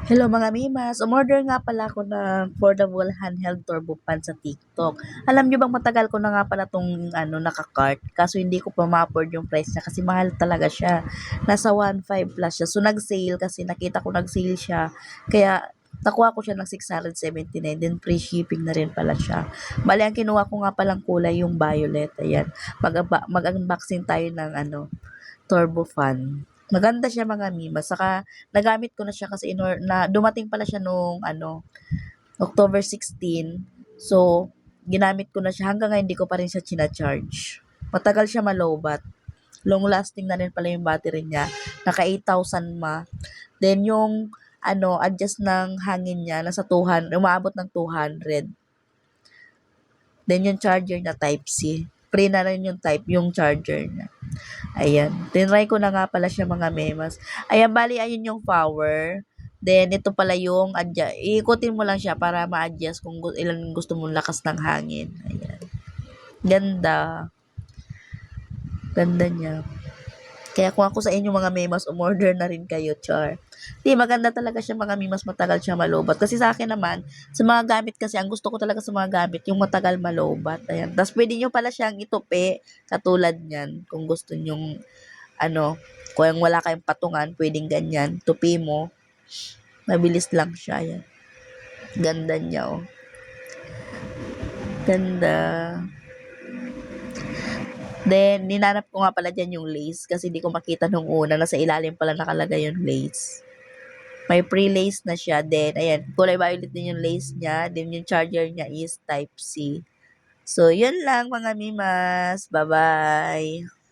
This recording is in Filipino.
Hello mga mimas, umorder nga pala ako ng foldable handheld turbo fan sa TikTok. Alam niyo bang matagal ko na nga pala tong naka-cart, kaso hindi ko pa ma-afford yung price niya kasi mahal talaga siya. Nasa 1.5 plus siya. So nag-sale kasi nakita ko nag-sale siya. Kaya nakuha ko siya ng 679, then free shipping na rin pala siya. Bali, ang kinuha ko nga palang kulay yung violet. Ayan. Mag-unboxing tayo ng turbo fan. Maganda siya mga mimas. Saka nagamit ko na siya kasi na dumating pala siya nung October 16. So, ginamit ko na siya hanggang ngayon hindi ko pa rin siya china-charge. Matagal siya malowbat. Long lasting na rin pala yung battery niya. Naka 8,000 Then yung adjust ng hangin niya nasa 200, umaabot ng 200. Then yung charger niya type C. Free na rin yung charger niya. Ayan. Tinry ko na nga pala siya mga memas. Ayan, bali, ayun yung power. Then, ito pala yung iikutin mo lang siya para ma-adjust kung ilan gusto mong lakas ng hangin. Ayan. Ganda. Ganda niya. Kaya kung ako sa inyo mga memas, umorder na rin kayo, char. Di, maganda talaga siya mga memas, matagal siya malobat. Kasi sa akin naman, sa mga gamit kasi, ang gusto ko talaga sa mga gamit, yung matagal malobat. Ayan. Tapos pwede nyo pala siyang itupi, katulad niyan, kung gusto nyong kung wala kayong patungan, pwedeng ganyan, tupi mo, mabilis lang siya, yan. Ganda niya, oh. Ganda. Then, ninanap ko nga pala dyan yung lace, kasi di ko makita nung una, nasa ilalim pala nakalagay yung lace. May pre-lace na siya, then, ayan, kulay violet din yung lace niya, then yung charger niya is type C. So, yun lang mga mimas. Bye-bye!